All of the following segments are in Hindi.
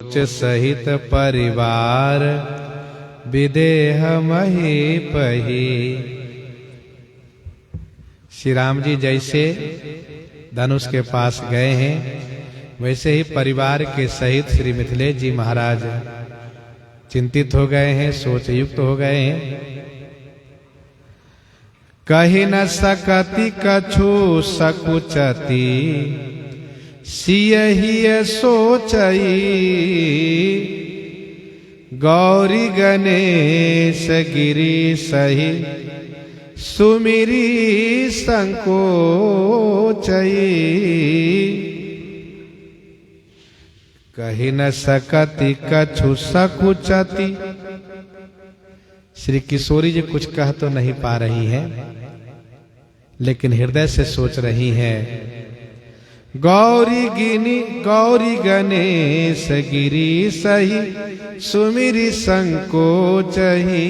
सोच सहित परिवार विदेह महीपहि। श्री राम जी जैसे धनुष के पास गए हैं वैसे ही परिवार के सहित श्री मिथिलेश जी महाराज चिंतित हो गए हैं, सोच युक्त हो गए हैं। कही न सकति कछु सकुचति सियहि सोचई। गौरी गणेश गिरी सही सुमिरी संकोचई। कही न सकति कछु सकुचति। श्री किशोरी जी कुछ कह तो नहीं पा रही हैं, लेकिन हृदय से सोच रही हैं। गौरी गणेश गिरी सही सुमिरी संकोचही।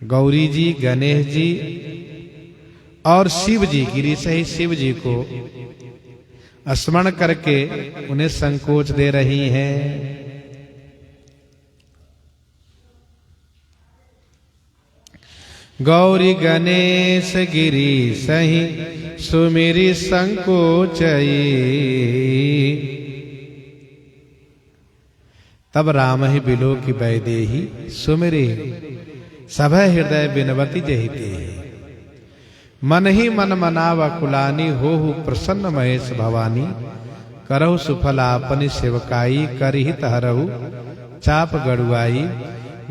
गौरी जी, गणेश जी और शिव जी, गिरी सही शिव जी को स्मरण करके उन्हें संकोच दे रही हैं। गौरी गणेश गिरी सही सुमिरी संकोचई। तब राम ही बिलो की बैदेही सुमिरी सभ हृदय बिनवती जहिते। मन ही मन मनाव कुलानी हो प्रसन्न महेश भवानी। करहु सुफल आपनी सेवकाई करहित हरहु चाप गड़ुआई।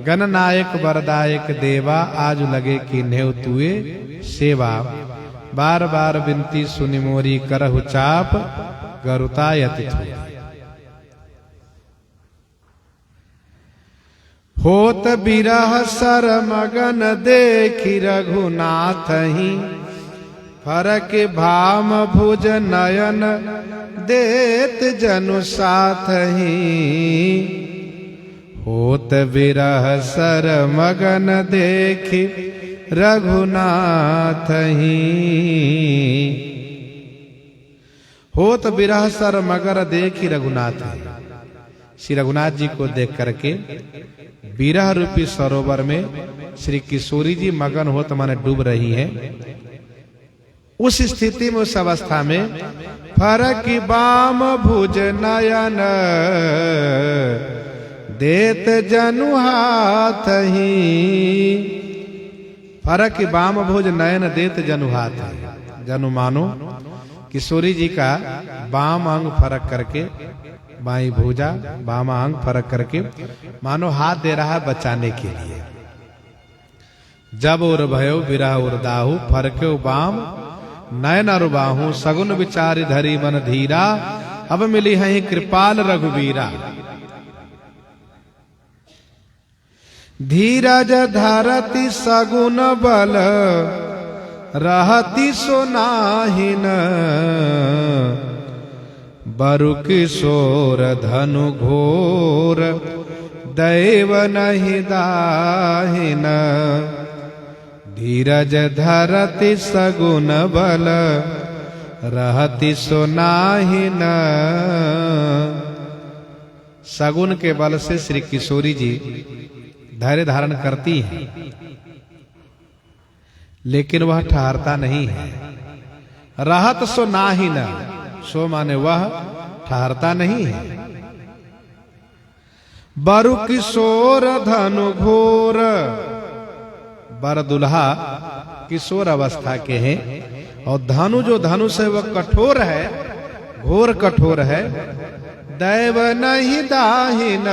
गणनायक वरदायक देवा आज लगे कि नेव तुए सेवा। बार बार विनती सुनि मोरी करहु चाप गरुतायति। होत बिरह सर मगन देखि रघुनाथ ही। फरक भाम भुज नयन देत जनु साथ ही। होत बिरह सर मगन देखि रघुनाथ ही। होत बिरह सर मगर देखि रघुनाथ ही। श्री रघुनाथ जी को देख करके बिरह रूपी सरोवर में श्री किशोरी जी मगन होत माने डूब रही हैं। उस स्थिति में, उस अवस्था में फरक बाम भुज नयन देत जनु हाथ ही। फरक बाम भुज नयन देत जनु हाथ ही। जनु मानो किशोरी जी का बाम अंग फरक करके, बाई भुजा बाम अंग फरक करके मानो हाथ दे रहा है बचाने के लिए। जब उर भयो बिरह उर्दाहु फरके बाम नयन अरुबाहु। सगुन विचारि धरी मन धीरा अब मिली है कृपाल रघुवीरा। धीरज धरती सगुन बल रहती सोनाहिन। बरु किशोर धनु घोर दैव नहीं दाहिन। धीरज धरती सगुन बल रहती सोनाहिन। सगुन के बल से श्री किशोरी जी धैर्य धारण करती है, लेकिन वह ठहरता नहीं है। रहत सो नाही न, सो माने वह ठहरता नहीं है। बरु किशोर धनु घोर। बर दुल्हा किशोर अवस्था के हैं और धनु जो धनुष है वह कठोर है, घोर कठोर है। दैव नहीं दाहिन।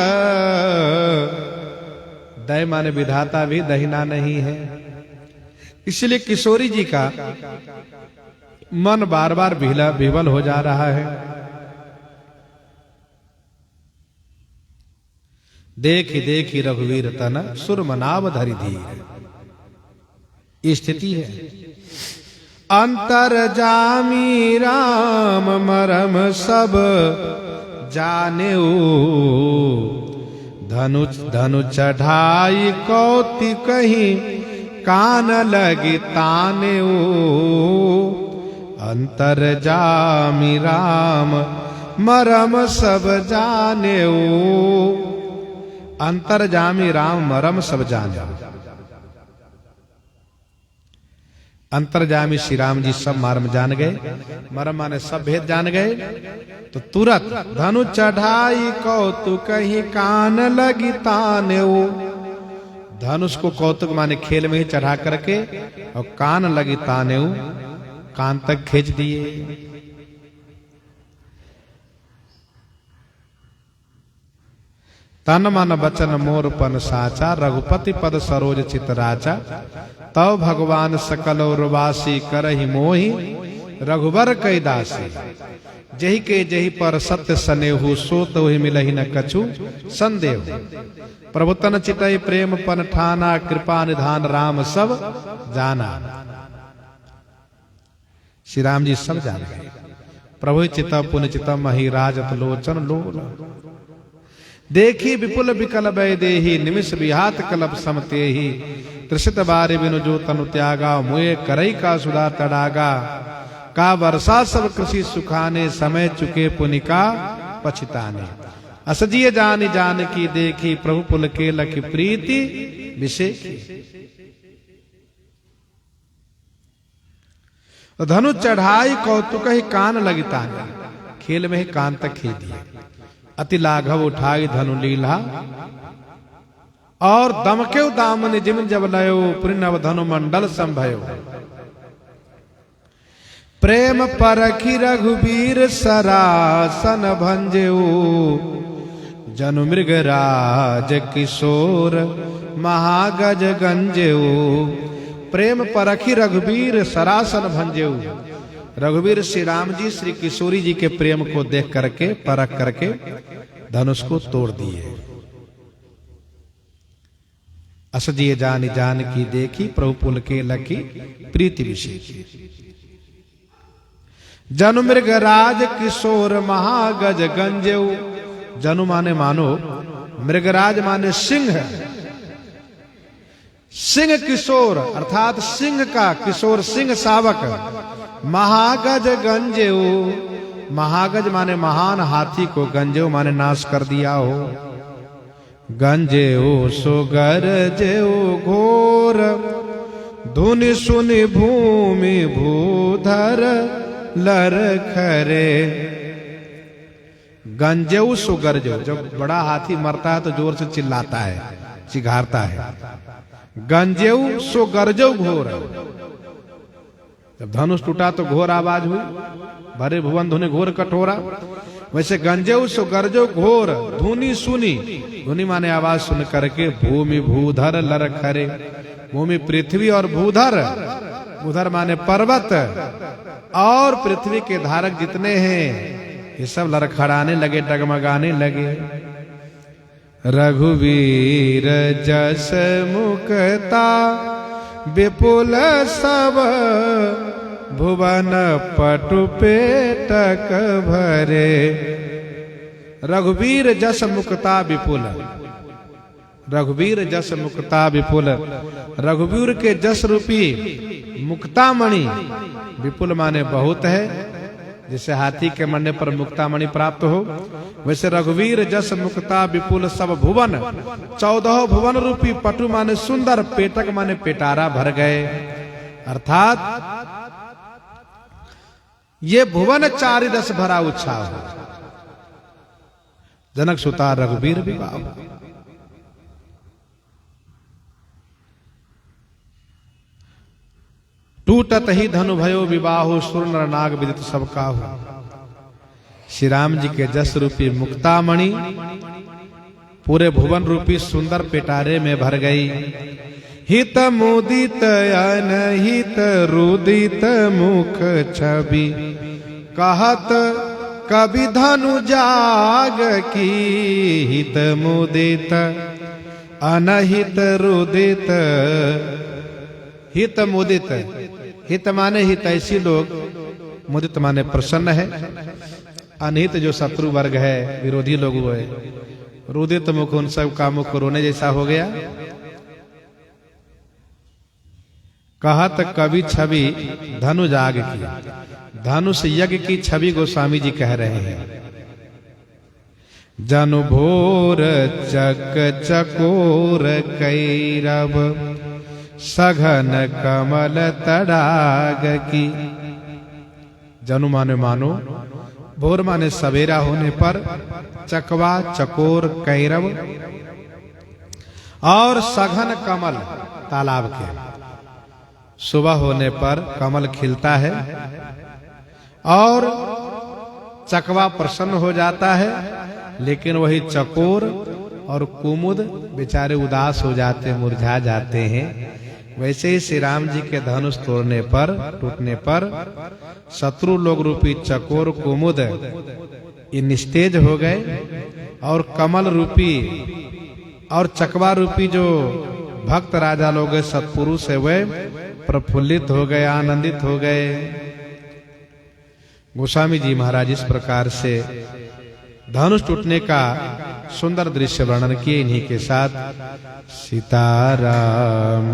दैव माने विधाता भी दहिना नहीं है। इसलिए किशोरी जी का मन बार बार विवल हो जा रहा है। देखी देखी रघुवीर तन सुर मनाव धरि धीर। स्थिति है। अंतर जामी राम मरम सब जानेऊ। धनु चढ़ाई कौति कहीं कान लगी तानेऊ। अंतर जामी राम मरम सब जाने अंतर्जामी राम मरम सब जाने। अंतर्जामी श्री राम जी सब मर्म जान गए, मरम माने सब भेद जान गए। तो तुरंत धनु चढ़ाई कौतुक ही कान लगी ताने। धनुष को कौतुक माने खेल में ही चढ़ा करके और कान लगी ताने, कान तक खींच दिए। तन मन बचन मोर पन साचा, रघुपति पद सरोज चित राचा। तव भगवान सकल उर्वासी करहि मोहि, रघुबर कई दासी। जही के जही पर सत्य सनेहु, सो तो ही मिलहि न कछु संदेह। प्रभु तन चितई प्रेम पन ठाना, कृपा निधान राम सब जाना। श्री राम जी सब जान गए। प्रभु चित पुन चित मही, राजत लोचन लोल। देखी विपुल विकल वैदेही, निमिष विहात कलब समतेही। त्रिषित बारे बिनु जो तनु त्यागा, मुए करई का सुधा तड़ागा। का वर्षा सब कृषि सुखाने, समय चुके पुनिका पछिताने। असजिय जान जान की देखी, प्रभु पुल के लखी प्रीति विशेखी। धनु चढ़ाई कौतुक ही कान लगी ताने, खेल में ही कान तक खींच दिए। अति लाघव उठाई धनु लीला, और दमके दामन जिमिन जब लयो। प्रणव धनु मंडल संभयो। प्रेम परखी रघुबीर सरासन भंजेऊ। जनु मृगराज किशोर महागज गंजेऊ। प्रेम परखी रघुबीर सरासन भंजेऊ। रघुवीर श्री राम जी श्री किशोरी जी के प्रेम को देख करके, परख करके धनुष को तोड़ दिए। असजिए जान जान की देखी, प्रभु पुल के लखी प्रीति विशेषी। जनु मृगराज किशोर महागज गंजेऊ। जनु माने मानो, मृगराज माने सिंह। सिंह किशोर अर्थात सिंह का किशोर, सिंह शावक। महागज गंजेऊ, महागज माने महान हाथी को, गंजेऊ माने नाश कर दिया हो। गंजेऊ सो गरजेऊ घोर, धुनि सुनि भूमि भूधर लर खरे। गंजेऊ सो गरजेऊ, जब बड़ा हाथी मरता है तो जोर से चिल्लाता है, चिघारता है। गंजेऊ सो गरजेऊ घोर, जब धनुष टूटा तो घोर आवाज हुई, भरे भुवन धुनि घोर कठोरा। वैसे गंजेऊ सो गरजो घोर, धुनि सुनी, धुनि माने आवाज सुन करके। भूमि भूधर लर खरे, भूमि पृथ्वी और भूधर, भूधर माने पर्वत, और पृथ्वी के धारक जितने हैं ये सब लड़खड़ाने लगे, डगमगाने लगे। रघुवीर जस मुक्ता विपुल सब, भुवन पटु पेटक भरे। रघुवीर जस मुक्ता विपुल, रघुवीर जस मुक्ता विपुल। रघुवीर के जस रूपी मुक्तामणि, विपुल माने बहुत है, जैसे हाथी के मरने पर मुक्तामणि प्राप्त हो, वैसे रघुवीर जस मुक्ता विपुल सब भुवन। 14 भुवन रूपी पटु माने सुंदर, पेटक माने पेटारा भर गए। अर्थात ये भुवन 4 भरा उत्साह हो। जनक सुता रघुवीर विवाह। टूटत ही धनु भयो विवाहो, सुर नर नाग विदित सब काहू। श्री राम जी के जस रूपी मुक्तामणि पूरे भुवन रूपी सुंदर पेटारे में भर गई। हित मुदित अनहित रुदित मुख छवि, कहत कवि धनु जाग की। हित मुदित अनहित रुदित, हित मुदित, हित माने हितैषी लोग, मुदित माने प्रसन्न है। अनहित जो शत्रु वर्ग है, विरोधी लोग हुए। रुदित मुख, उन सब का मुख रोने जैसा हो गया। कहत कवि छवि धनु जाग की, धनुष यज्ञ की छवि गोस्वामी जी कह रहे हैं। जनु भोर चक चकोर कैरव सघन कमल तड़ाग की। जनु माने मानो, भोर माने सवेरा होने पर, चकवा चकोर कैरव और सघन कमल तालाब के। सुबह होने पर कमल खिलता है और चकवा प्रसन्न हो जाता है, लेकिन वही चकोर और कुमुद बेचारे उदास हो जाते, मुरझा जाते हैं। वैसे ही श्री राम जी के धनुष तोड़ने पर, टूटने पर शत्रु लोग रूपी चकोर कुमुद ये निस्तेज हो गए और कमल रूपी और चकवा रूपी जो भक्त राजा लोग हैं, सत्पुरुष है, वे प्रफुल्लित हो गए, आनंदित हो गए। गोस्वामी जी महाराज इस प्रकार से धनुष टूटने का सुंदर दृश्य वर्णन किए। इन्हीं के साथ सीताराम।